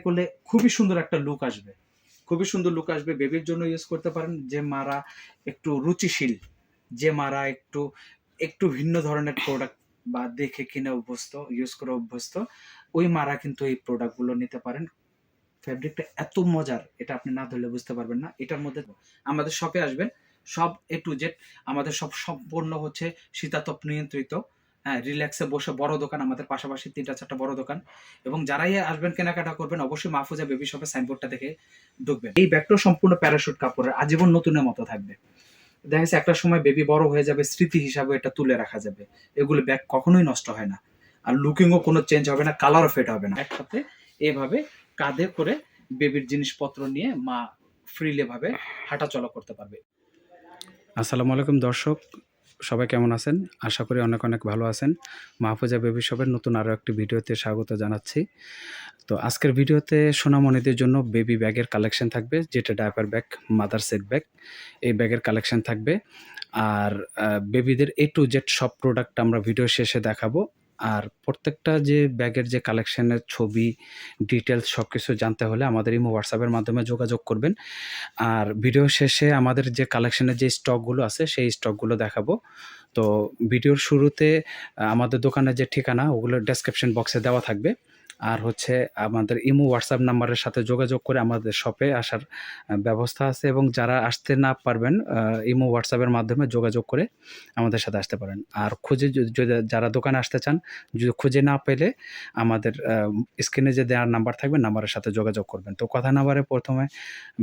করলে খুবই সুন্দর একটা লুক আসবে, খুবই সুন্দর লুক আসবে। বেবির জন্য ইউজ করতে পারেন, যে মারা একটু রুচিশীল, যে মারা একটু একটু ভিন্ন ধরনের প্রোডাক্ট বা দেখে কিনে অভ্যস্ত, ইউজ করে অভ্যস্ত, ওই মারা কিন্তু এই প্রোডাক্টগুলো নিতে পারেন। ফ্যাব্রিকটা এত মজার, এটা আপনি না ধরলে বুঝতে পারবেন না। এটার মধ্যে আমাদের শপে আসবেন, সব এ টু জেড আমাদের সব সম্পূর্ণ হচ্ছে শীতাতপ নিয়ন্ত্রিত। হ্যাঁ, রিল্যাক্সে বসে বড় দোকান, আমাদের পাশাপাশি 3-4টা বড় দোকান। এবং যারাই আসবেন কেনাকাটা করবেন, অবশ্যই মাহফুজা বেবি শপের সাইনবোর্ডটা দেখে ঢুকবেন। এই ব্যাগটাও সম্পূর্ণ প্যারাশুট কাপড়ের, আজীবন নতুনের মতো থাকবে। দেখা যাচ্ছে একটা সময় বেবি বড় হয়ে যাবে, স্মৃতি হিসাবে এটা তুলে রাখা যাবে। এগুলো ব্যাগ কখনোই নষ্ট হয় না, আর লুকিংও কোনো চেঞ্জ হবে না, কালারও ফেড হবে না। একসাথে এভাবে কাঁধে করে বেবির জিনিসপত্র নিয়ে মা ফ্রিলি ভাবে হাঁটা চলা করতে পারবে। আসসালামু আলাইকুম দর্শক, সবাই কেমন আছেন? আশা করি অনেক অনেক ভালো আছেন। মাহফুজা বেবি শপের নতুন আরও একটি ভিডিওতে স্বাগত জানাচ্ছি। তো আজকের ভিডিওতে সোনামণিদের জন্য বেবি ব্যাগের কালেকশন থাকবে, যেটা diaper bag, mother set bag, এই ব্যাগের কালেকশন থাকবে। আর বেবিদের এ টু জেড সব প্রোডাক্ট আমরা ভিডিও শেষে দেখাবো। আর প্রত্যেকটা যে ব্যাগের যে কালেকশনের ছবি, ডিটেলস সব কিছু জানতে হলে আমাদের ইমো হোয়াটসঅ্যাপের মাধ্যমে যোগাযোগ করবেন। আর ভিডিও শেষে আমাদের যে কালেকশনের যে স্টকগুলো আছে সেই স্টকগুলো দেখাবো। তো ভিডিওর শুরুতে আমাদের দোকানের যে ঠিকানা ওগুলো ডেসক্রিপশন বক্সে দেওয়া থাকবে। আর হচ্ছে আমাদের ইমো হোয়াটসঅ্যাপ নাম্বারের সাথে যোগাযোগ করে আমাদের শপে আসার ব্যবস্থা আছে, এবং যারা আসতে না পারবেন ইমো হোয়াটসঅ্যাপের মাধ্যমে যোগাযোগ করে আমাদের সাথে আসতে পারেন। আর খুঁজে যদি যারা দোকানে আসতে চান, যদি খুঁজে না পেলে আমাদের স্ক্রিনে যে দেওয়ার নাম্বার থাকবে নাম্বারের সাথে যোগাযোগ করবেন। তো কথা না বাড়ে প্রথমে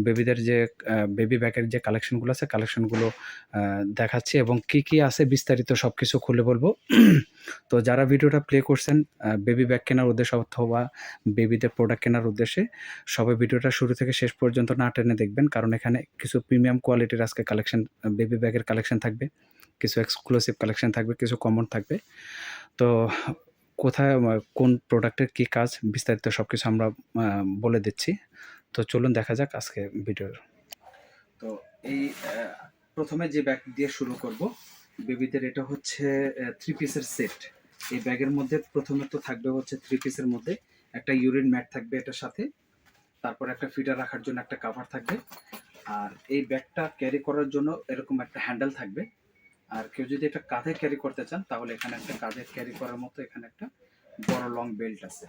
বেবিদের যে বেবি ব্যাগের যে কালেকশনগুলো আছে কালেকশনগুলো দেখাচ্ছি, এবং কি কি আছে বিস্তারিত সব কিছু খুলে বলবো। তো যারা ভিডিওটা প্লে করছেন বেবি ব্যাগ কেনার উদ্দেশ্যে অথবা বেবিদের প্রোডাক্ট কেনার উদ্দেশ্যে, সবাই ভিডিওটা শুরু থেকে শেষ পর্যন্ত না টেনে দেখবেন, কারণ এখানে কিছু প্রিমিয়াম কোয়ালিটির আজকে কালেকশন, বেবি ব্যাগের কালেকশন থাকবে, কিছু এক্সক্লুসিভ কালেকশন থাকবে, কিছু কমন থাকবে। তো কোথায় কোন প্রোডাক্টের কী কাজ বিস্তারিত সব কিছু আমরা বলে দিচ্ছি। তো চলুন দেখা যাক আজকে ভিডিওর। তো এই প্রথমে যে ব্যাগ দিয়ে শুরু করব, বেবিদের এটা হচ্ছে 3 পিসের সেট। এই ব্যাগের মধ্যে প্রথমে তো থাকবে হচ্ছে 3 পিসের মধ্যে একটা ইউরিন ম্যাট থাকবে এটার সাথে, তারপর একটা ফিডার রাখার জন্য একটা কভার থাকবে, আর এই ব্যাগটা ক্যারি করার জন্য এরকম একটা হ্যান্ডেল থাকবে। আর কেউ যদি এটা কাঁধে ক্যারি করতে চান তাহলে এখানে একটা কাঁধে ক্যারি করার মতো এখানে একটা বড় লং বেল্ট আছে।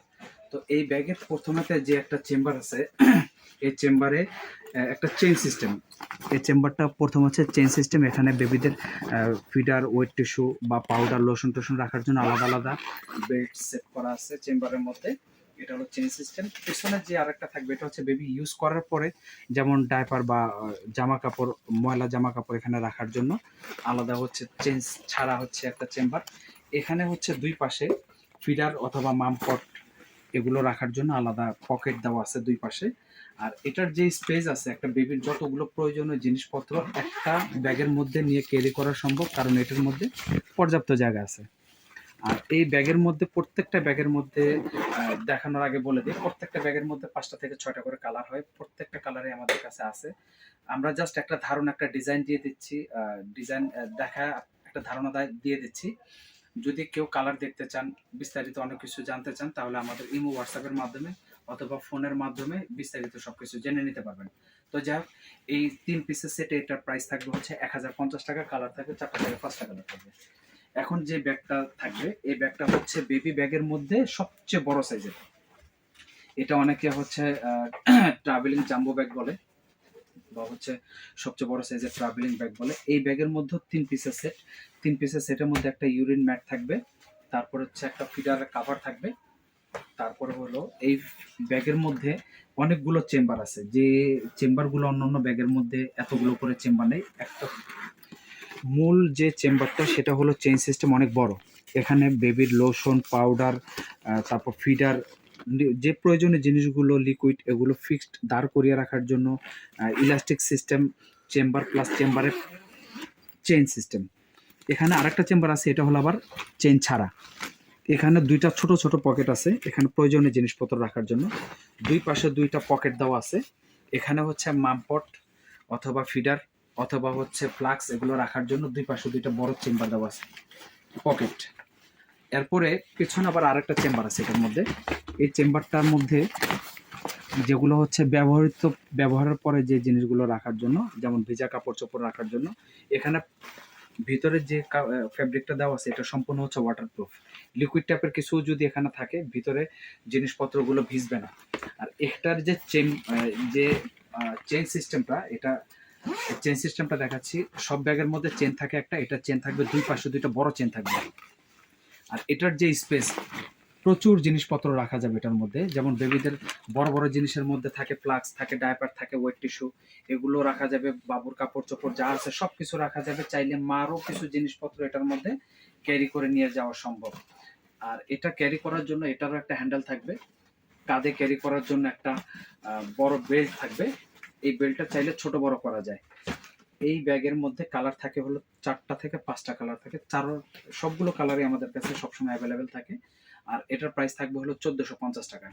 তো এই ব্যাগের প্রথমেতে যে একটা চেম্বার আছে, এই চেম্বারে একটা চেইন সিস্টেম। এই চেম্বারটা প্রথম হচ্ছে চেইন সিস্টেম। এখানে বেবিদের ফিডার, ওয়েট টিস্যু বা পাউডার, লোশন টোশন রাখার জন্য আলাদা আলাদা বেল্ট সেট করা আছে চেম্বারের মধ্যে। এটা হলো চেইন সিস্টেম। পিছনে যে আরেকটা থাকবে এটা হচ্ছে বেবি ইউজ করার পরে যেমন ডাইপার বা জামা কাপড়, ময়লা জামা কাপড় এখানে রাখার জন্য আলাদা হচ্ছে চেঞ্জ ছাড়া হচ্ছে একটা চেম্বার। এখানে হচ্ছে দুই পাশে ফিডার অথবা মাম পট এগুলো রাখার জন্য আলাদা পকেট দেওয়া আছে দুই পাশে। আর এটার যে স্পেস আছে, একটা বেবির যতগুলো প্রয়োজনীয় জিনিসপত্র একটা ব্যাগের মধ্যে নিয়ে ক্যারি করা সম্ভব, কারণ এটার মধ্যে পর্যাপ্ত জায়গা আছে। আর এই ব্যাগের মধ্যে প্রত্যেকটা ব্যাগের মধ্যে দেখানোর আগে বলে দিই, প্রত্যেকটা ব্যাগের মধ্যে 5টা থেকে 6টা করে কালার হয়, প্রত্যেকটা কালারে আমাদের কাছে আছে। আমরা জাস্ট একটা ধারণা, একটা ডিজাইন দিয়ে দিচ্ছি, ডিজাইন দেখা একটা ধারণা দিয়ে দিচ্ছি। যদি কেউ কালার দেখতে চান, বিস্তারিত অনেক কিছু জানতে চান, তাহলে আমাদের ইমো হোয়াটসঅ্যাপের মাধ্যমে অথবা ফোনের মাধ্যমে বিস্তারিত সবকিছু জেনে নিতে পারবেন। তো যাই হোক, এই 3 পিসের সেটে এটার প্রাইস থাকবে হচ্ছে 1050 টাকা। কালার থাকবে 4টা থেকে 5টা কালার থাকবে। এখন যে ব্যাগটা থাকবে, এই ব্যাগটা হচ্ছে বেবি ব্যাগের মধ্যে সবচেয়ে বড় সাইজের। এটা অনেকে হচ্ছে ট্রাভেলিং জাম্বো ব্যাগ বলে, বা হচ্ছে সবচেয়ে বড় সাইজের ট্রাভেলিং ব্যাগ বলে। এই ব্যাগের মধ্যে 3 পিসের সেট। 3 পিসের সেটের মধ্যে একটা ইউরিন ম্যাট থাকবে, তারপর হচ্ছে একটা ফিডারের কাভার থাকবে, তারপরে হলো এই ব্যাগের মধ্যে অনেকগুলো চেম্বার আছে, যে চেম্বারগুলো অন্যান্য ব্যাগের মধ্যে এতগুলো করে চেম্বার নেই। একটা মূল যে চেম্বারটা সেটা হলো চেইন সিস্টেম, অনেক বড়। এখানে বেবির লোশন, পাউডার, তারপর ফিডার, যে প্রয়োজনীয় জিনিসগুলো লিকুইড এগুলো ফিক্সড দাঁড় করিয়ে রাখার জন্য ইলাস্টিক সিস্টেম চেম্বার, প্লাস চেম্বারের চেইন সিস্টেম। এখানে আরেকটা চেম্বার আছে, এটা হলো আবার চেইন ছাড়া। এখানে দুইটা ছোট ছোট পকেট আছে, এখানে প্রয়োজনীয় জিনিসপত্র রাখার জন্য। দুই পাশে দুইটা পকেট দেওয়া আছে। এখানে হচ্ছে মামপট অথবা ফিডার অথবা হচ্ছে ফ্লাক্স এগুলো রাখার জন্য দুই পাশে দুইটা বড় চেম্বার দেওয়া আছে, পকেট। এরপরে পিছনে আবার আরেকটা চেম্বার আছে এটার মধ্যে। এই চেম্বারটার মধ্যে যেগুলো হচ্ছে ব্যবহারের পরে যে জিনিসগুলো রাখার জন্য, যেমন ভেজা কাপড় চোপড় রাখার জন্য। এখানে ভিতরে যে ফ্যাব্রিকটা দেওয়া আছে এটা সম্পূর্ণ হচ্ছে ওয়াটারপ্রুফ। লিকুইড টাইপের কিছু যদি এখানে থাকে ভিতরে জিনিসপত্রগুলো ভিজবে না। আর এটার যে চেন সিস্টেমটা, এটা চেন সিস্টেমটা দেখাচ্ছি। সব ব্যাগের মধ্যে চেন থাকে একটা, এটা চেন থাকবে দুই পাশে দুইটা বড় চেন থাকবে। আর এটার যে স্পেস, প্রচুর জিনিসপত্র রাখা যাবে এটার মধ্যে। যেমন বেবিদের বড় বড় জিনিসের মধ্যে থাকে ফ্লাক্স থাকে, ডায়াপার থাকে, ওয়েট টিস্যু, এগুলো রাখা যাবে। বাবুর কাপড় চোপড় যা আছে সব কিছু রাখা যাবে। চাইলে মারও কিছু জিনিসপত্র এটার মধ্যে ক্যারি করে নিয়ে যাওয়া সম্ভব। আর এটা ক্যারি করার জন্য এটারও একটা হ্যান্ডেল থাকবে। কাঁধে ক্যারি করার জন্য একটা বড় বেল্ট থাকবে। এই বেল্টটা চাইলে ছোট বড় করা যায়। এই ব্যাগের মধ্যে কালার থাকে হলো 4টা থেকে 5টা কালার থাকে। সবগুলো কালারই আমাদের কাছে সবসময় অ্যাভেলেবেল থাকে। আর এটার প্রাইস থাকবে হলো 1450 টাকা।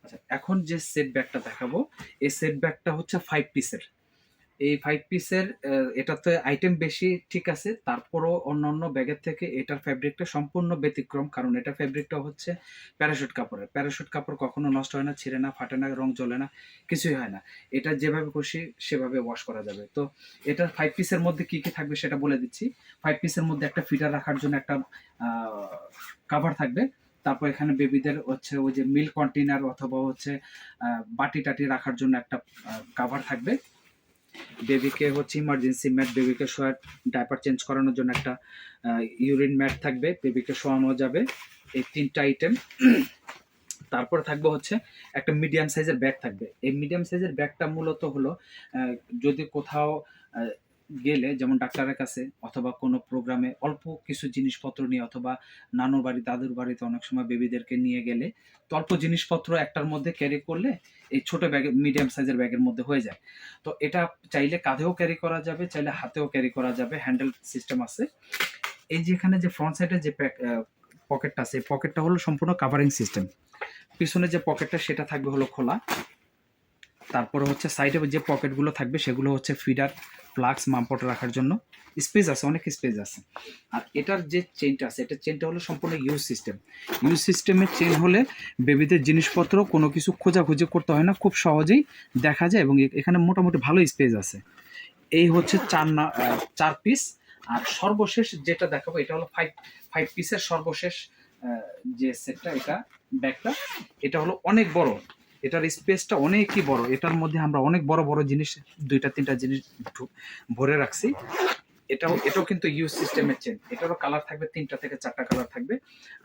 আচ্ছা, এখন যে সেট ব্যাগটা দেখাবো, এই সেট ব্যাগটা হচ্ছে 5 পিসের। এই 5 পিসের এটাতে আইটেম বেশি ঠিক আছে, তারপরও অন্যান্য ব্যাগের থেকে এটার ফ্যাব্রিকটা সম্পূর্ণ ব্যতিক্রম। কারণ এটা ফ্যাব্রিকটা হচ্ছে প্যারাশুট কাপড়ের। প্যারাশুট কাপড় কখনো নষ্ট হয় না, ছিঁড়ে না, ফাটে না, রং জ্বলে না, কিছুই হয় না। এটা যেভাবে খুশি সেভাবে ওয়াশ করা যাবে। তো এটার 5 পিসের মধ্যে কি কি থাকবে সেটা বলে দিচ্ছি। 5 পিসের মধ্যে একটা ফিডার রাখার জন্য একটা কাভার থাকবে। তারপর এখানে বেবিদের হচ্ছে ওই যে মিল্ক কন্টেনার অথবা হচ্ছে বাটি টাটি রাখার জন্য একটা কাভার থাকবে। বেবিকে হচ্ছে ইমার্জেন্সি ম্যাট, বেবিকে শোয়ার ডাইপার চেঞ্জ করানোর জন্য একটা ইউরিন ম্যাট থাকবে, বেবিকে শোয়ানো যাবে। এই 3টা আইটেম। তারপরে থাকবে হচ্ছে একটা মিডিয়াম সাইজের ব্যাগ থাকবে। এই মিডিয়াম সাইজের ব্যাগটা মূলত হলো যদি কোথাও গেলে, যেমন ডাক্তারের কাছে অথবা কোনো প্রোগ্রামে অল্প কিছু জিনিসপত্র নিয়ে, অথবা নানুর বাড়ি দাদুর বাড়িতে অনেক সময় বেবিদেরকে নিয়ে গেলে তো অল্প জিনিসপত্র একটার মধ্যে ক্যারি করলে এই ছোট ব্যাগে, মিডিয়াম সাইজের ব্যাগের মধ্যে হয়ে যায়। তো এটা চাইলে কাঁধেও ক্যারি করা যাবে, চাইলে হাতেও ক্যারি করা যাবে, হ্যান্ডেল সিস্টেম আছে। এই যে এখানে যে ফ্রন্ট সাইডে যে পকেটটা আছে, পকেটটা হলো সম্পূর্ণ কাভারিং সিস্টেম। পিছনে যে পকেটটা সেটা থাকবে হলো খোলা। তারপরে হচ্ছে সাইডে যে পকেটগুলো থাকবে সেগুলো হচ্ছে ফিডার, ফ্লাক্স, মামপট রাখার জন্য স্পেস আছে, অনেক স্পেস আছে। আর এটার যে চেনটা আছে, এটার চেনটা হলো সম্পূর্ণ ইউজ সিস্টেম। ইউজ সিস্টেমের চেন হলে বেবিদের জিনিসপত্র কোনো কিছু খোঁজাখুঁজি করতে হয় না, খুব সহজেই দেখা যায় এবং এখানে মোটামুটি ভালো স্পেস আছে। এই হচ্ছে 4 পিস। আর সর্বশেষ যেটা দেখাবো এটা হলো 5 পিসের সর্বশেষ যে সেটটা, এটা ব্যাগটা, এটা হলো অনেক বড়। এটার স্পেসটা অনেকই বড়। এটার মধ্যে আমরা অনেক বড় বড় জিনিস, 2টা 3টা জিনিস ভরে রাখছি। এটাও কিন্তু ইউজ সিস্টেমের চেন। এটারও কালার থাকবে 3টা থেকে 4টা কালার থাকবে।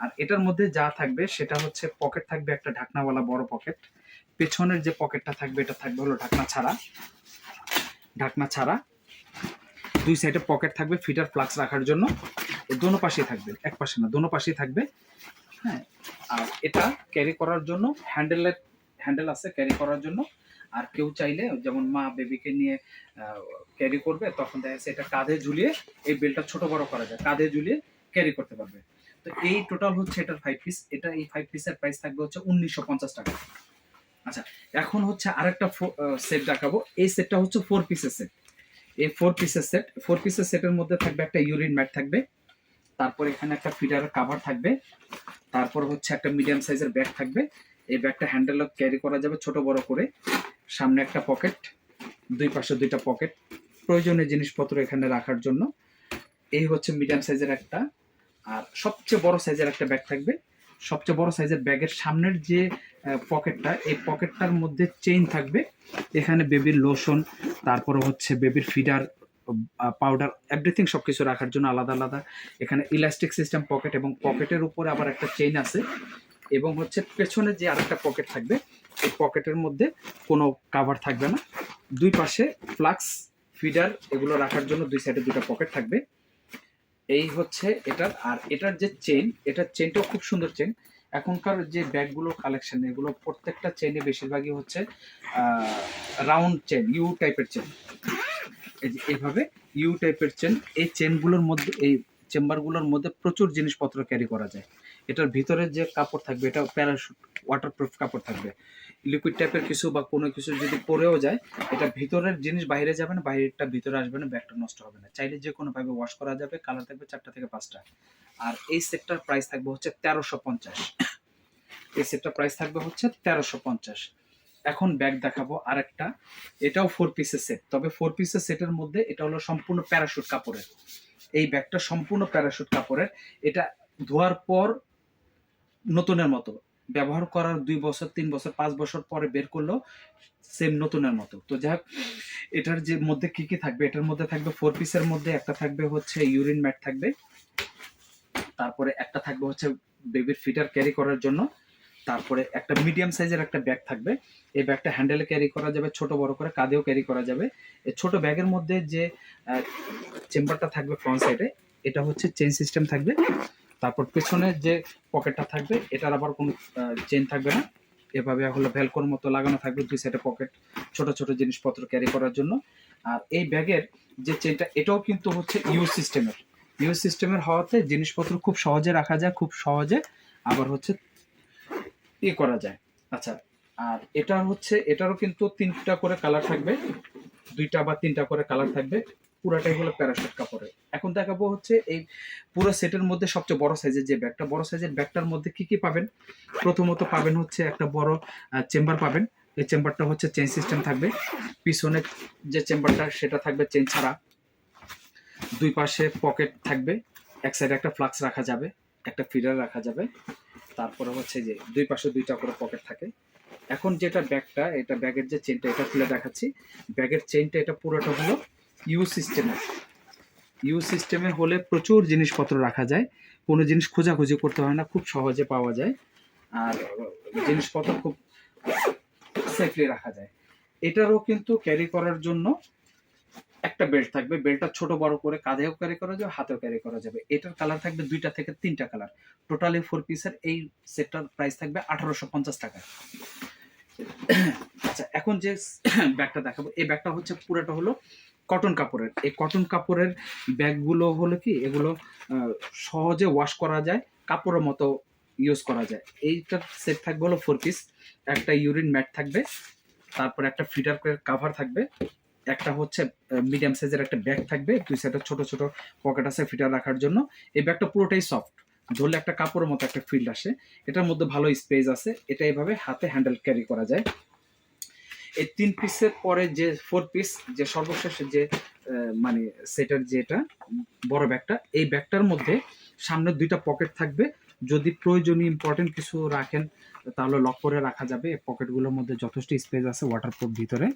আর এটার মধ্যে যা থাকবে সেটা হচ্ছে পকেট থাকবে একটা ঢাকনাওয়ালা বড় পকেট। পেছনের যে পকেটটা থাকবে এটা থাকবে হলো ঢাকনা ছাড়া। 2 সাইডে পকেট থাকবে ফিডার, ফ্লাক্স রাখার জন্য। দোনো পাশেই থাকবে, এক পাশে না, দোনো পাশেই থাকবে। হ্যাঁ, আর এটা ক্যারি করার জন্য হ্যান্ডেল আছে ক্যারি করার জন্য। আর কেউ চাইলে, যেমন মা বেবিকে নিয়ে ক্যারি করবে, তখন দেখা যাচ্ছে এটা কাঁধে ঝুলিয়ে, এই বেলটা ছোট বড় করা যায়, কাঁধে ঝুলিয়ে ক্যারি করতে পারবে। তো এই টোটাল হচ্ছে এটার 5 পিস। এই 5 পিসের প্রাইস থাকবে হচ্ছে 1950 টাকা। আচ্ছা, এখন হচ্ছে আরেকটা সেট দেখাবো। এই সেটটা হচ্ছে 4 পিসের সেট। এই 4 পিসের সেটের মধ্যে থাকবে একটা ইউরিন ম্যাট থাকবে। তারপর এখানে একটা ফিডার কাভার থাকবে। তারপর হচ্ছে একটা মিডিয়াম সাইজের ব্যাগ থাকবে। এই ব্যাগটা হ্যান্ডেল ক্যারি করা যাবে ছোট বড় করে। সামনে একটা পকেট, দুই পাশে 2টা পকেট, প্রয়োজনীয় জিনিসপত্র এখানে রাখার জন্য। এই হচ্ছে মিডিয়াম সাইজের একটা। আর সবচেয়ে বড় সাইজের একটা ব্যাগ থাকবে। সবচেয়ে বড় সাইজের ব্যাগের সামনের যে পকেটটা, এই পকেটটার মধ্যে চেইন থাকবে। এখানে বেবির লোশন, তারপরে হচ্ছে বেবির ফিডার, পাউডার, এভরিথিং সবকিছু রাখার জন্য আলাদা আলাদা। এখানে ইলাস্টিক সিস্টেম পকেট, এবং পকেটের উপরে আবার একটা চেইন আছে। এবং হচ্ছে পেছনে যে আরেকটা পকেট থাকবে, এই পকেটের মধ্যে কোনো কাভার থাকবে না। 2 পাশে ফ্লাক্স, ফিডার এগুলো রাখার জন্য 2 সাইডে 2টা পকেট থাকবে। এই হচ্ছে এটার। আর এটার যে চেন, এটার চেনটাও খুব সুন্দর চেন। এখনকার যে ব্যাগগুলোর কালেকশন, এগুলো প্রত্যেকটা চেনে বেশিরভাগই হচ্ছে রাউন্ড চেন, ইউ টাইপের চেন। এইভাবে ইউ টাইপের চেন। এই চেনগুলোর মধ্যে, এই চেম্বারগুলোর মধ্যে প্রচুর জিনিসপত্র ক্যারি করা যায়। এটার ভিতরে যে কাপড় থাকবে এটা প্যারাশুট ওয়াটারপ্রুফ কাপড় থাকবে। লিকুইড টাইপের কিছু বা কোনো কিছু যদি পরেও যায়, এটা ভিতরের জিনিস বাইরে যাবে না, বাইরেরটা ভিতরে আসবে না, ব্যাগটা নষ্ট হবে না। চাইলে যে কোনোভাবে ওয়াশ করা যাবে। কালার থাকবে 4টা থেকে 5টা। আর এই সেটটার প্রাইস থাকবে হচ্ছে 1350। এই সেটটার প্রাইস থাকবে হচ্ছে 1350। এখন ব্যাগ দেখাবো আরেকটা, এটাও 4 পিসের সেট, তবে 4 পিসের সেটের মধ্যে এটা হলো সম্পূর্ণ প্যারাশুট কাপড়ের। এই ব্যাগটা সম্পূর্ণ প্যারাশুট কাপড়ের। এটা ধোয়ার পর নতুনের মতো, ব্যবহার করার 2 বছর 3 বছর 5 বছর পরে বের করলেও সেম নতুনের মতো। তো যাই হোক, এটার যে মধ্যে কি কি থাকবে, এটার মধ্যে থাকবে 4 পিসের মধ্যে একটা থাকবে হচ্ছে ইউরিন ম্যাট থাকবে, তারপরে একটা থাকবে হচ্ছে বেবির ফিটার ক্যারি করার জন্য, তারপরে একটা মিডিয়াম সাইজের একটা ব্যাগ থাকবে। এই ব্যাগটা হ্যান্ডেলে ক্যারি করা যাবে, ছোট বড় করে কাঁধেও ক্যারি করা যাবে। এই ছোট ব্যাগের মধ্যে যে চেম্বারটা থাকবে ফ্রন্ট সাইডে, এটা হচ্ছে চেইন সিস্টেম থাকবে। তারপর পেছনে যে পকেটটা থাকবে, এটার আবার কোনো চেইন থাকবে না, এভাবে হলো ভ্যালকোর মতো লাগানো থাকবে দুই সাইডে পকেট, ছোট ছোট জিনিসপত্র ক্যারি করার জন্য। আর এই ব্যাগের যে চেইনটা, এটাও কিন্তু হচ্ছে ইউ সিস্টেমের হওয়াতে জিনিসপত্র খুব সহজে রাখা যায়, খুব সহজে আবার হচ্ছে করা যায়। আচ্ছা, আর এটা হচ্ছে, এটারও কিন্তু 3টা করে কালার থাকবে, 2টা বা 3টা করে কালার থাকবে, পুরাটাই হলো প্যারাশুট কাপড়ের। এখন দেখাবো হচ্ছে এই পুরো সেটের মধ্যে সবচেয়ে বড় সাইজের যে ব্যাগটা, বড় সাইজের ব্যাগটার মধ্যে কি কি পাবেন। প্রথমত পাবেন হচ্ছে একটা বড় চেম্বার পাবেন। এই চেম্বারটা হচ্ছে চেইন সিস্টেম থাকবে, পিছনে যে চেম্বারটা সেটা থাকবে চেইন ছাড়া, দুই পাশে পকেট থাকবে, এক সাইডে একটা ফ্লাক্স রাখা যাবে, একটা ফিডার রাখা যাবে, তারপরে হচ্ছে যে দুই পাশে 2টা করে পকেট থাকে। এখন যেটা ব্যাগটা, এটা ব্যাগের যে চেনটা, এটা খুলে দেখাচ্ছি। ব্যাগের চেনটা এটা পুরোটা হলো ইউ সিস্টেমের হলে প্রচুর জিনিসপত্র রাখা যায়, কোনো জিনিস খোঁজাখুঁজি করতে হয় না, খুব সহজে পাওয়া যায়, আর জিনিসপত্র খুব সেফলি রাখা যায়। এটারও কিন্তু ক্যারি করার জন্য একটা বেল্ট থাকবে, বেল্টটা ছোট বড় করে কাঁধেও ক্যারি করা যাবে, হাতেও ক্যারি করা যাবে। এটার কালার থাকবে 2টা থেকে 3টা কালার। টোটালি 4 পিসের এই সেটটার প্রাইস থাকবে 1850 টাকা। আচ্ছা, এখন যে ব্যাগটা দেখাবো, এই ব্যাগটা হচ্ছে পুরোটা হলো কটন কাপড়ের। এই কটন কাপড়ের ব্যাগগুলো হলো কি, এগুলো সহজে ওয়াশ করা যায়, কাপড়ের মতো ইউজ করা যায়। এইটার সেট থাকবে হলো 4 পিস, একটা ইউরিন ম্যাট থাকবে, তারপরে একটা ফিটার কাভার থাকবে, একটা হচ্ছে মিডিয়াম সাইজের একটা ব্যাগ থাকবে, দুই সাইডে ছোট ছোট পকেট আছে ফিটার রাখার জন্য। এই ব্যাগটা পুরোটাই সফট, ধরলে একটা কাপড়ের মতো একটা ফিল্ড আসে, এটার মধ্যে ভালো স্পেস আছে, এটা এইভাবে হাতে হ্যান্ডেল ক্যারি করা যায়। এই 3 পিসের পরে যে 4 পিস, যে সর্বশেষ যে মানে সেটার যেটা বড় ব্যাগটা, এই ব্যাগটার মধ্যে সামনে 2টা পকেট থাকবে, যদি প্রয়োজনীয় ইম্পর্টেন্ট কিছু রাখেন তাহলে লক করে রাখা যাবে। এই পকেটগুলোর মধ্যে যথেষ্ট স্পেস আছে, ওয়াটারপ্রুফ ভিতরে।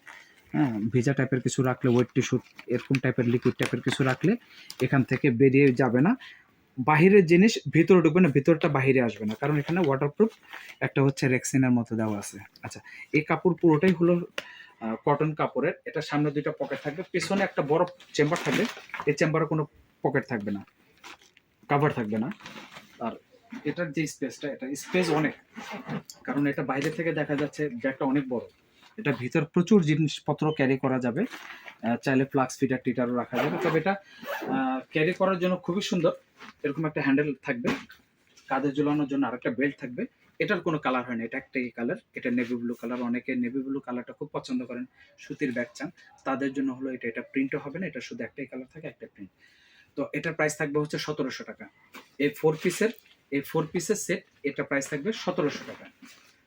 হ্যাঁ, ভেজা টাইপের কিছু রাখলে, ওয়েট টিস্যু এরকম টাইপের লিকুইড টাইপের কিছু রাখলে এখান থেকে বেরিয়ে যাবে না, বাহিরের জিনিস ভিতরে ঢুকবে না, ভিতরটা বাহিরে আসবে না, কারণ এখানে ওয়াটারপ্রুফ একটা হচ্ছে রেক্সিনের মতো দেওয়া আছে। আচ্ছা, এই কাপড় পুরোটাই হলো কটন কাপড়ের। এটা সামনে 2টা পকেট থাকবে, পেছনে একটা বড় চেম্বার থাকবে, এই চেম্বারে কোনো পকেট থাকবে না, কাভার থাকবে না। আর এটার যে স্পেসটা, এটা স্পেস অনেক, কারণ এটা বাইরে থেকে দেখা যাচ্ছে ব্যাগটা অনেক বড়, এটা ভিতর প্রচুর জিনিসপত্র ক্যারি করা যাবে, চাইলে ফ্লাক্স ফিটার টিটারও রাখা যাবে। তবে এটা ক্যারি করার জন্য খুবই সুন্দর, এরকম একটা হ্যান্ডেল থাকবে, কাঁধে ঝুলানোর জন্য আরেকটা বেল্ট থাকবে। এটার কোনো কালার হয় না, এটা একটাই কালার, এটা নেভি ব্লু কালার। অনেকে নেভি ব্লু কালারটা খুব পছন্দ করেন, সুতির ব্যাগ চান, তাদের জন্য হলো এটা। এটা প্রিন্টও হবে না, এটা শুধু একটাই কালার থাকে, একটা প্রিন্ট। তো এটার প্রাইস থাকবে হচ্ছে 1700 টাকা। এই 4 পিসের সেট, এটা প্রাইস থাকবে 1700 টাকা।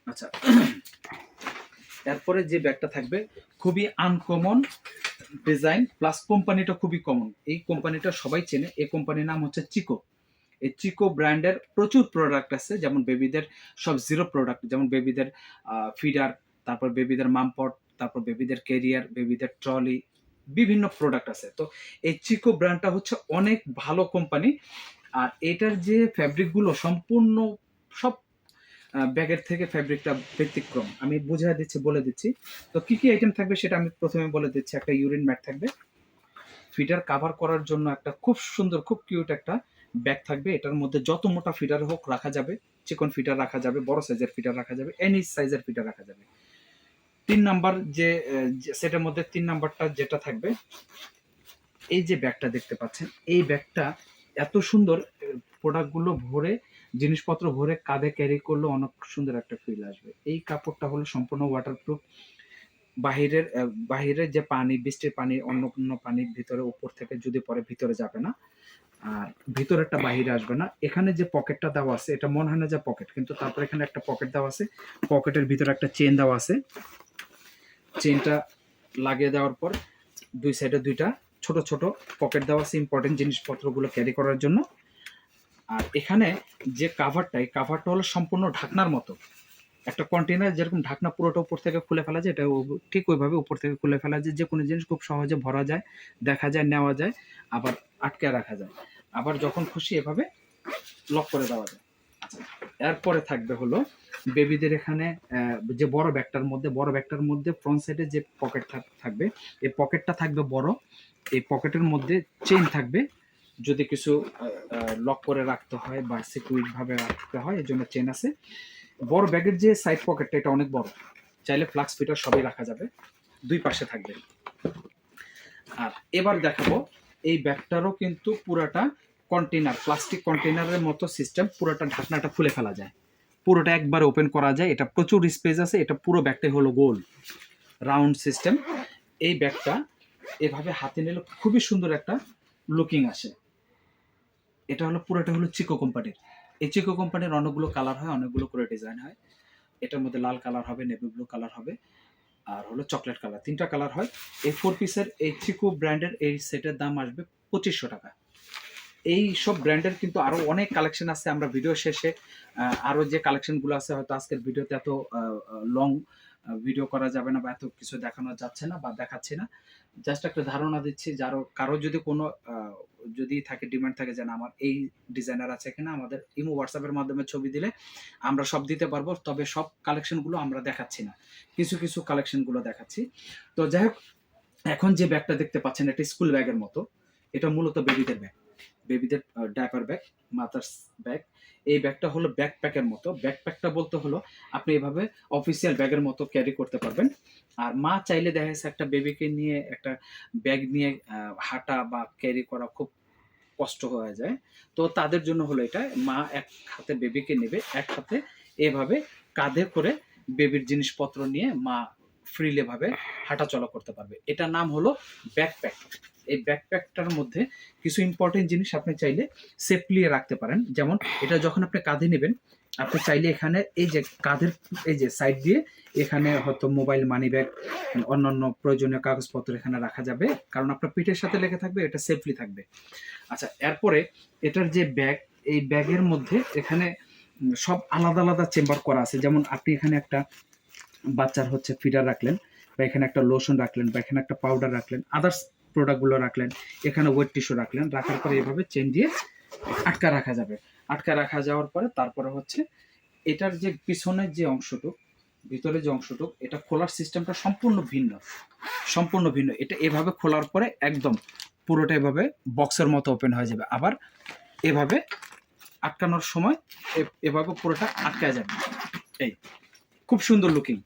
আচ্ছা, এরপরে যে ব্যাগটা থাকবে খুবই আনকমন ডিজাইন, প্লাস কোম্পানিটা খুবই কমন। এই কোম্পানিটা সবাই চেনে, এই কোম্পানির নাম হচ্ছে চিকো। এই চিকো ব্র্যান্ডের প্রচুর প্রোডাক্ট আছে, যেমন বেবিদের সব জিরো প্রোডাক্ট, যেমন বেবিদের ফিডার, তারপর বেবিদের মামপট, তারপর বেবিদের ক্যারিয়ার, বেবিদের ট্রলি, বিভিন্ন প্রোডাক্ট আছে। তো এই চিকো ব্র্যান্ডটা হচ্ছে অনেক ভালো কোম্পানি, আর এটার যে ফ্যাব্রিকগুলো সম্পূর্ণ সব ব্যাগের থেকে ফ্যাব্রিকটা ব্যতিক্রম। আমি বুঝিয়ে দিচ্ছি, বলে দিচ্ছি। তো কি কি আইটেম থাকবে সেটা আমি প্রথমে বলে দিচ্ছি। একটা ইউরিন ম্যাট থাকবে, ফিডার কাভার করার জন্য একটা খুব সুন্দর খুব কিউট একটা ব্যাগ থাকবে, এটার মধ্যে যত মোটা ফিডার হোক রাখা যাবে, চিকন ফিডার রাখা যাবে, বড় সাইজের ফিডার রাখা যাবে, এনি সাইজের ফিডার রাখা যাবে। 3 নাম্বার যে সেটার মধ্যে 3 নাম্বারটা যেটা থাকবে, এই যে ব্যাগটা দেখতে পাচ্ছেন, এই ব্যাগটা এত সুন্দর, প্রোডাক্টগুলো ভরে, জিনিসপত্র ভরে কাঁধে ক্যারি করলে অনেক সুন্দর একটা ফিল আসবে। এই কাপড়টা হলো সম্পূর্ণ ওয়াটারপ্রুফ, বাহিরের যে পানি, বৃষ্টির পানি, অন্য কোনো পানির ভিতরে উপর থেকে যদি পরে ভিতরে যাবে না, আর ভিতরেরটা বাহিরে আসবে না। এখানে যে পকেটটা দেওয়া আছে, এটা মনে হয় না যে পকেট, কিন্তু তারপর এখানে একটা পকেট দেওয়া আছে, পকেটের ভিতরে একটা চেন দেওয়া আছে, চেনটা লাগিয়ে দেওয়ার পর দুই সাইডে দুইটা ছোট ছোট পকেট দেওয়া আছে ইম্পর্টেন্ট জিনিসপত্রগুলো ক্যারি করার জন্য। আর এখানে যে কাভারটা, এই কাভারটা হলো সম্পূর্ণ ঢাকনার মতো। একটা কন্টেনার যেরকম ঢাকনা পুরোটা উপর থেকে খুলে ফেলা যায়, এটা ঠিক ওইভাবে উপর থেকে খুলে ফেলা যায়। যে কোনো জিনিস খুব সহজে ভরা যায়, দেখা যায়, নেওয়া যায়, আবার আটকে রাখা যায়, আবার যখন খুশি এভাবে লক করে দেওয়া যায়। আচ্ছা, এরপরে থাকবে হলো বেবিদের এখানে যে বড় ব্যাগটার মধ্যে ফ্রন্ট সাইডে যে পকেট থাকবে, এই পকেটটা থাকবে বড়। এই পকেটের মধ্যে চেইন থাকবে, যদি কিছু লক করে রাখতে হয় বা সিকিউর ভাবে রাখতে হয়, এর জন্য চেইন আছে। বড় ব্যাগের যে সাইড পকেটটা, এটা অনেক বড়, চাইলে ফ্লাক্স ফিটার সবই রাখা যাবে, দুই পাশে থাকবে। আর এবার দেখাবো এই ব্যাগটারও কিন্তু পুরাটা কন্টেনার, প্লাস্টিক কন্টেনারের মতো সিস্টেম, পুরোটা ঢাকনাটা খুলে ফেলা যায়, পুরোটা একবার ওপেন করা যায়। এটা প্রচুর স্পেস আছে, এটা পুরো ব্যাগটাই হলো গোল রাউন্ড সিস্টেম। এই ব্যাগটা এভাবে হাতে নিলে খুবই সুন্দর একটা লুকিং আসে। এটা হলো পুরোটা হলো চিকো কোম্পানির। এই চিকো কোম্পানির অনেকগুলো কালার হয়, অনেকগুলো করে ডিজাইন হয়। এটার মধ্যে লাল কালার হবে, নেভি ব্লু কালার হবে, আর হলো চকলেট কালার, 3টা কালার হয়। এই 4 পিসের এই চিকো ব্র্যান্ডের এই সেটের দাম আসবে 2500 টাকা। এই সব ব্র্যান্ডের কিন্তু আরো অনেক কালেকশন আছে, আমরা ভিডিও শেষে আরো যে কালেকশনগুলো আছে, হয়তো আজকের ভিডিওতে এত লং ভিডিও করা যাবে না বা এত কিছু দেখানো যাচ্ছে না বা দেখাচ্ছি না, জাস্ট একটা ধারণা দিচ্ছি। কারো যদি কোনো যদি থাকে, ডিমান্ড থাকে যে না আমার এই ডিজাইনার আছে কিনা, আমাদের ইমো হোয়াটসঅ্যাপের মাধ্যমে ছবি দিলে আমরা সব দিতে পারবো। তবে সব কালেকশনগুলো আমরা দেখাচ্ছি না, কিছু কিছু কালেকশনগুলো দেখাচ্ছি। তো যাই হোক, এখন যে ব্যাগটা দেখতে পাচ্ছেন, এটা স্কুল ব্যাগের মতো। এটা মূলত বেবিদের ব্যাগ, বেবিদের ডায়াপার ব্যাগ, মাদার্স ব্যাগ। এই ব্যাগটা হলো ব্যাকপ্যাকের মতো। ব্যাকপ্যাকটা বলতে হলো আপনি এভাবে অফিসিয়াল ব্যাগের মতো ক্যারি করতে পারবেন। আর মা চাইলে দেখা যাচ্ছে একটা বেবিকে নিয়ে একটা ব্যাগ নিয়ে হাঁটা বা ক্যারি করা খুব কষ্ট হয়ে যায়, তো তাদের জন্য হলো এটা। মা এক হাতে বেবিকে নেবে, এক হাতে এভাবে কাঁধে করে বেবির জিনিসপত্র নিয়ে মা ফ্রিলি ভাবে হাঁটাচলা করতে পারবে। এটার নাম হলো ব্যাকপ্যাক। এই ব্যাকপ্যাকটার মধ্যে কিছু ইম্পর্টেন্ট জিনিস আপনি চাইলে সেফলি রাখতে পারেন। যেমন এটা যখন আপনি কাঁধে নেবেন, আপনি চাইলে এখানে এই যে কাঁধের এই যে সাইড দিয়ে এখানে হয়তো মোবাইল, মানি ব্যাগ, অন্যান্য প্রয়োজনীয় কাগজপত্র এখানে রাখা যাবে, কারণ আপনার পিঠের সাথে লেগে থাকবে, এটা সেফলি থাকবে। আচ্ছা, এরপরে এটার যে ব্যাগ, এই ব্যাগের মধ্যে এখানে সব আলাদা আলাদা চেম্বার করা আছে। যেমন আপনি এখানে একটা বাচ্চার হচ্ছে ফিডার রাখলেন, বা এখানে একটা লোশন রাখলেন, বা এখানে একটা পাউডার রাখলেন, আদার্স প্রোডাক্টগুলো রাখলেন, এখানে ওয়েট টিস্যু রাখলেন। রাখার পরে এইভাবে চেন দিয়ে আটকা রাখা যাবে। আটকা রাখা যাওয়ার পরে তারপরে হচ্ছে এটার যে পিছনের যে অংশটুক, ভিতরে যে অংশটুক, এটা খোলার সিস্টেমটা সম্পূর্ণ ভিন্ন, সম্পূর্ণ ভিন্ন। এটা এভাবে খোলার পরে একদম পুরোটা এভাবে বক্সের মতো ওপেন হয়ে যাবে। আবার এভাবে আটকানোর সময় এভাবে পুরোটা আটকা যাবে। এই খুব সুন্দর লুকিং,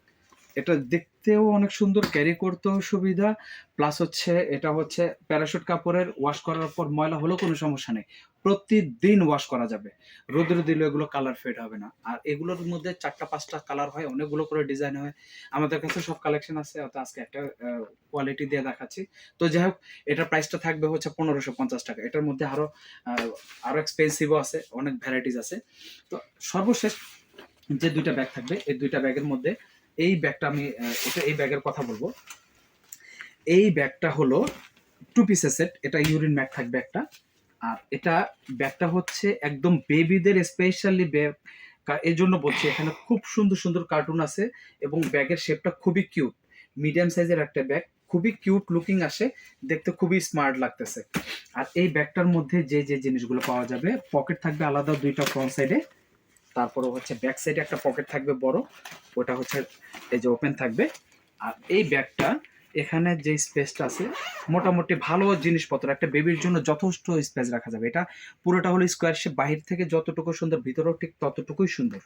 এটা দেখতেও অনেক সুন্দর, ক্যারি করতেও সুবিধা, প্লাস হচ্ছে এটা হচ্ছে প্যারাশুট কাপড়ের, ওয়াশ করার পর ময়লা হলেও কোনো সমস্যা নেই, প্রতিদিন ওয়াশ করা যাবে। রোদে দিলে এগুলো কালার ফেড হবে না। আর এগুলোর মধ্যে 4টা-5টা কালার হয়, অনেকগুলো করে ডিজাইন হয়, আমাদের কাছে সব কালেকশন আছে। অত আজকে একটা কোয়ালিটি দিয়ে দেখাচ্ছি। তো যাই হোক, এটার প্রাইসটা থাকবে হচ্ছে 1550 টাকা। এটার মধ্যে আরো এক্সপেন্সিভও আছে, অনেক ভ্যারাইটিস আছে। তো সর্বশেষ যে 2টা ব্যাগ থাকবে, এই 2টা ব্যাগের মধ্যে এই ব্যাগটা আমি এই ব্যাগের কথা বলবো। এই ব্যাগটা হলো 2 পিসের সেট, এটা ইউরিন ম্যাট থাকবে একটা। আর এটা ব্যাগটা হচ্ছে একদম বেবিদের স্পেশালি ব্যাগ, এই জন্য বলছি এখানে খুব সুন্দর সুন্দর কার্টুন আছে এবং ব্যাগের শেপটা খুবই কিউট, মিডিয়াম সাইজের একটা ব্যাগ, খুবই কিউট লুকিং আসে, দেখতে খুবই স্মার্ট লাগতেছে। আর এই ব্যাগটার মধ্যে যে যে জিনিসগুলো পাওয়া যাবে, পকেট থাকবে আলাদা 2টা ফ্রন্ট সাইডে, তারপরে হচ্ছে ব্যাক সাইডে একটা পকেট থাকবে বড়, ওটা হচ্ছে এই যে ওপেন থাকবে। আর এই ব্যাগটা এখানে যে স্পেসটা আছে, মোটামুটি ভালো জিনিসপত্র, একটা বেবির জন্য যথেষ্ট স্পেস রাখা যাবে। এটা পুরোটা হলো স্কোয়ার শেপ, বাহির থেকে যতটুকু সুন্দর, ভিতরেও ঠিক ততটুকুই সুন্দর।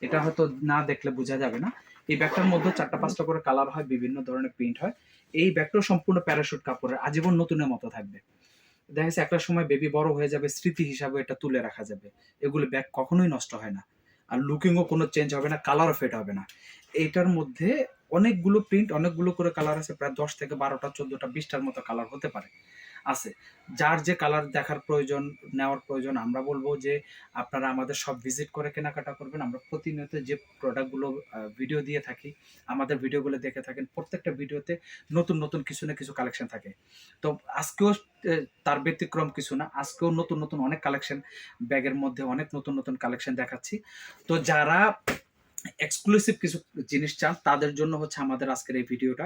এটা হয়তো না দেখলে বোঝা যাবে না। এই ব্যাগটার মধ্যে 4টা-5টা করে কালার হয়, বিভিন্ন ধরনের প্রিন্ট হয়। এই ব্যাগটাও সম্পূর্ণ প্যারাশুট কাপড়ের, আজীবন নতুনের মতো থাকবে। দেখা যাচ্ছে একটা সময় বেবি বড় হয়ে যাবে, স্মৃতি হিসাবে এটা তুলে রাখা যাবে। এগুলো ব্যাগ কখনোই নষ্ট হয় না, আর লুকিংও কোনো চেঞ্জ হবে না, কালারও ফেড হবে না। এইটার মধ্যে অনেকগুলো প্রিন্ট, অনেকগুলো করে কালার আছে, প্রায় 10 থেকে 12টা, 14টা, 20টার মতো কালার হতে পারে। আছে। যার যে কালার দেখার প্রয়োজন, নেওয়ার প্রয়োজন, আমরা বলবো যে আপনারা আমাদের সব ভিজিট করে কেনাকাটা করবেন। আমরা প্রতিনিয়ত যে প্রোডাক্টগুলো ভিডিও দিয়ে থাকি, আমাদের ভিডিওগুলো দেখে থাকেন, প্রত্যেকটা ভিডিওতে নতুন নতুন কিছু না কিছু কালেকশন থাকে। তো আজকেও তার ব্যতিক্রম কিছু না, আজকেও নতুন নতুন অনেক কালেকশন, ব্যাগের মধ্যে অনেক নতুন নতুন কালেকশন দেখাচ্ছি। তো যারা এক্সক্লুসিভ কিছু জিনিস চান তাদের জন্য হচ্ছে আমাদের আজকের এই ভিডিওটা।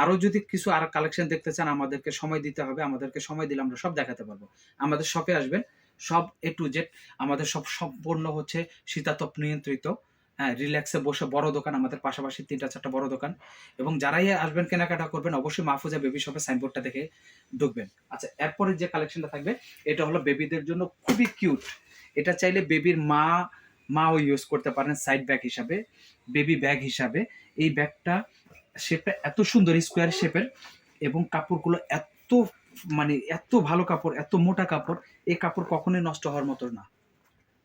আরও যদি কিছু আর কালেকশন দেখতে চান, আমাদেরকে সময় দিতে হবে, আমাদেরকে সময় দিলে আমরা সব দেখাতে পারবো। আমাদের শপে আসবেন, সব A to Z, আমাদের সব সম্পূর্ণ হচ্ছে শীতাতপ নিয়ন্ত্রিত। হ্যাঁ, রিল্যাক্সে বসে বড় দোকান, আমাদের পাশাপাশি 3-4টা বড় দোকান। এবং যারাই আসবেন কেনাকাটা করবেন, অবশ্যই মাহফুজা বেবি শপে সাইনবোর্ডটা দেখে ঢুকবেন। আচ্ছা, এরপরে যে কালেকশনটা থাকবে এটা হলো বেবিদের জন্য খুবই কিউট। এটা চাইলে বেবির মাও ইউজ করতে পারেন সাইড ব্যাগ হিসাবে, বেবি ব্যাগ হিসাবে। এই ব্যাগটা শেপটা এত সুন্দর, স্কোয়ার শেপের, এবং কাপড়গুলো এত মানে এত ভালো কাপড়, এত মোটা কাপড়। এই কাপড় কখনোই নষ্ট হওয়ার মতো না,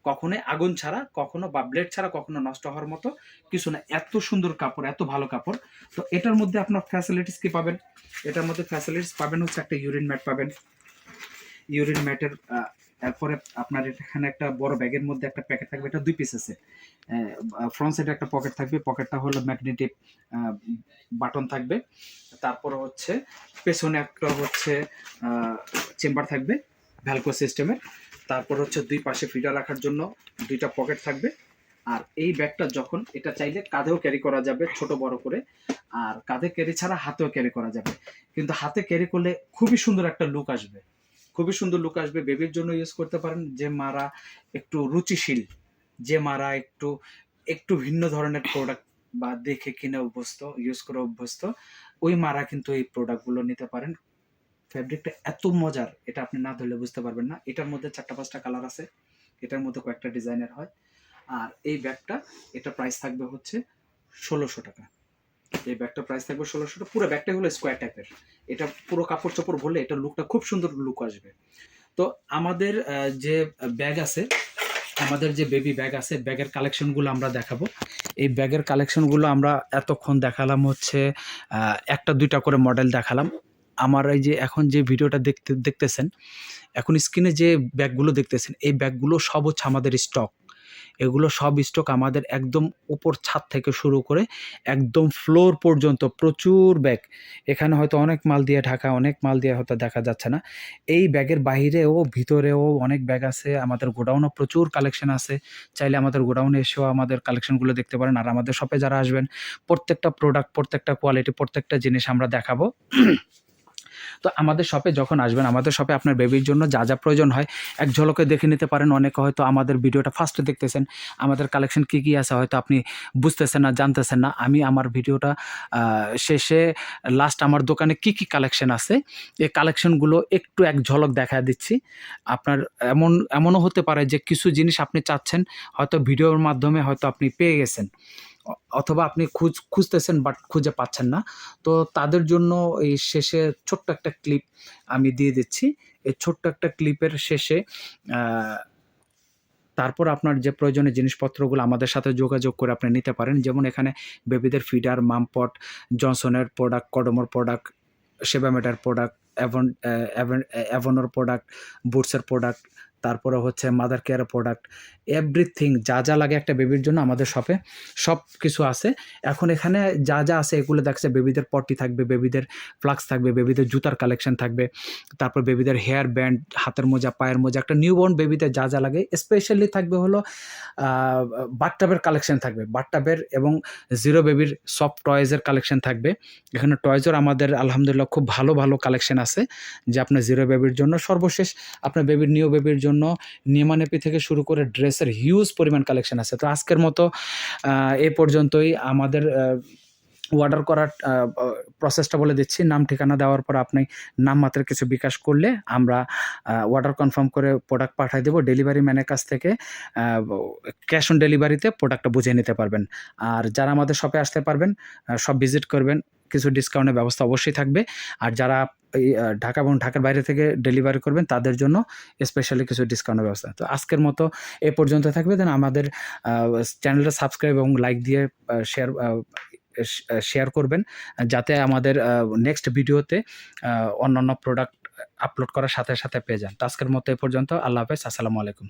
কখনোই আগুন ছাড়া, কখনো বা ব্লেড ছাড়া কখনো নষ্ট হওয়ার মতো কিছু না। এত সুন্দর কাপড়, এত ভালো কাপড়। তো এটার মধ্যে আপনার ফ্যাসিলিটিস কি পাবেন? এটার মধ্যে ফ্যাসিলিটিস পাবেন হচ্ছে একটা ইউরিন ম্যাট পাবেন। ইউরিন ম্যাটের তারপরে আপনার এখানে একটা বড় ব্যাগের মধ্যে একটা প্যাকেট থাকবে, এটা 2 পিস আছে। ফ্রন্ট সাইডে একটা পকেট থাকবে, পকেটটা হলো ম্যাগনেটিক বাটন থাকবে। তারপরে হচ্ছে পেছনে একটা হচ্ছে চেম্বার থাকবে ভ্যালকো সিস্টেমের। তারপর হচ্ছে 2 পাশে ফিডার রাখার জন্য 2টা পকেট থাকবে। আর এই ব্যাগটা যখন এটা চাইলে কাঁধেও ক্যারি করা যাবে ছোট বড় করে, আর কাঁধে ক্যারি ছাড়া হাতেও ক্যারি করা যাবে। কিন্তু হাতে ক্যারি করলে খুবই সুন্দর একটা লুক আসবে, খুবই সুন্দর লুক আসবে। বেবির জন্য ইউজ করতে পারেন, যে মারা একটু রুচিশীল, যে মারা একটু একটু ভিন্ন ধরনের প্রোডাক্ট বা দেখে কিনে অভ্যস্ত, ইউজ করে অভ্যস্ত, ওই মারা কিন্তু এই প্রোডাক্টগুলো নিতে পারেন। ফ্যাব্রিকটা এত মজার, এটা আপনি না ধরলে বুঝতে পারবেন না। এটার মধ্যে 4-5টা কালার আছে, এটার মধ্যে কয়েকটা ডিজাইনের হয়। আর এই ব্যাগটা, এটা প্রাইস থাকবে হচ্ছে 1600 টাকা। এই ব্যাগটার প্রাইস থাকবে 1600 টাকা। পুরো ব্যাগটা হলো স্কোয়ার টাইপের, এটা পুরো কাপড় চোপড় ভরলে এটা লুকটা খুব সুন্দর লুক আসবে। তো আমাদের যে ব্যাগ আছে, আমাদের যে বেবি ব্যাগ আছে, ব্যাগের কালেকশনগুলো আমরা দেখাবো। এই ব্যাগের কালেকশনগুলো আমরা এতক্ষণ দেখালাম হচ্ছে 1টা 2টা করে মডেল দেখালাম। আমার এই যে এখন যে ভিডিওটা দেখতেছেন, এখন স্ক্রিনে যে ব্যাগগুলো দেখতেছেন, এই ব্যাগগুলো সব হচ্ছে আমাদের স্টক। এগুলো সব স্টক আমাদের, একদম উপর ছাদ থেকে শুরু করে একদম ফ্লোর পর্যন্ত প্রচুর ব্যাগ। এখানে হয়তো অনেক মাল দিয়ে ঢাকা, অনেক মাল দিয়ে হয়তো দেখা যাচ্ছে না। এই ব্যাগের বাহিরেও ভিতরেও অনেক ব্যাগ আছে। আমাদের গোডাউনও প্রচুর কালেকশন আছে, চাইলে আমাদের গোডাউনে এসেও আমাদের কালেকশনগুলো দেখতে পারেন। আর আমাদের শপে যারা আসবেন, প্রত্যেকটা প্রোডাক্ট, প্রত্যেকটা কোয়ালিটি, প্রত্যেকটা জিনিস আমরা দেখাবো। তো আমাদের শপে যখন আসবেন, আমাদের শপে আপনার বেবির জন্য যা যা প্রয়োজন হয় এক ঝলকে দেখে নিতে পারেন। অনেকে হয়তো আমাদের ভিডিওটা ফার্স্টে দেখতেছেন, আমাদের কালেকশন কী কী আছে হয়তো আপনি বুঝতেছেন না, জানতেছেন না। আমি আমার ভিডিওটা শেষে লাস্ট আমার দোকানে কী কী কালেকশন আছে, এই কালেকশনগুলো একটু এক ঝলক দেখা দিচ্ছি। আপনার এমনও হতে পারে যে কিছু জিনিস আপনি চাচ্ছেন, হয়তো ভিডিওর মাধ্যমে হয়তো আপনি পেয়ে গেছেন, অথবা আপনি খুঁজতেছেন বাট খুঁজে পাচ্ছেন না। তো তাদের জন্য এই শেষে ছোট্ট একটা ক্লিপ আমি দিয়ে দিচ্ছি। এই ছোট্ট একটা ক্লিপের শেষে তারপর আপনার যে প্রয়োজনীয় জিনিসপত্রগুলো আমাদের সাথে যোগাযোগ করে আপনি নিতে পারেন। যেমন এখানে বেবিদের ফিডার, মামপট, জনসনের প্রোডাক্ট, কডমোর প্রোডাক্ট, সেবামেটার প্রোডাক্ট, অ্যাভনের প্রোডাক্ট, বুটসের প্রোডাক্ট, তারপরে হচ্ছে মাদার কেয়ারের প্রোডাক্ট, এভরিথিং যা যা লাগে একটা বেবির জন্য আমাদের শপে সব কিছু আছে। এখন এখানে যা যা আছে এগুলো দেখছে, বেবিদের পটি থাকবে, বেবিদের ফ্লাক্স থাকবে, বেবিদের জুতার কালেকশন থাকবে, তারপর বেবিদের হেয়ার ব্যান্ড, হাতের মোজা, পায়ের মোজা, একটা নিউবর্ন বেবিদের যা যা লাগে। স্পেশালি থাকবে হলো বাথটাবের কালেকশন থাকবে, বাথটাবের এবং জিরো বেবির সফট টয়েজের কালেকশন থাকবে। এখানে টয়েজের আমাদের আলহামদুলিল্লাহ খুব ভালো ভালো কালেকশন আছে, যে আপনার জিরো বেবির জন্য সর্বশেষ আপনার বেবির, নিউ বেবির জন্য নিয়মানেপি থেকে শুরু করে ড্রেসের হিউজ পরিমাণ কালেকশন আছে। তো আজকের মতো এ পর্যন্তই। আমাদের অর্ডার করার প্রসেসটা বলে দিচ্ছি। নাম ঠিকানা দেওয়ার পর আপনি নামমাত্র কিছু বিকাশ করলে আমরা অর্ডার কনফার্ম করে প্রোডাক্ট পাঠিয়ে দেবো। ডেলিভারি ম্যানের কাছ থেকে ক্যাশ অন ডেলিভারিতে প্রোডাক্টটা বুঝে নিতে পারবেন। আর যারা আমাদের শপে আসতে পারবেন, সব ভিজিট করবেন, কিছু ডিসকাউন্টের ব্যবস্থা অবশ্যই থাকবে। আর যারা এই ঢাকা এবং ঢাকার বাইরে থেকে ডেলিভারি করবেন, তাদের জন্য স্পেশালি কিছু ডিসকাউন্টের ব্যবস্থা। তো আজকের মতো এ পর্যন্ত থাকবে। দেন আমাদের চ্যানেলটা সাবস্ক্রাইব এবং লাইক দিয়ে শেয়ার করবেন, যাতে আমাদের নেক্সট ভিডিওতে অন্যান্য প্রোডাক্ট আপলোড করার সাথে সাথে পেয়ে যান। তো আজকের মতো এ পর্যন্ত। আল্লাহ হাফেজ। আসসালামু আলাইকুম।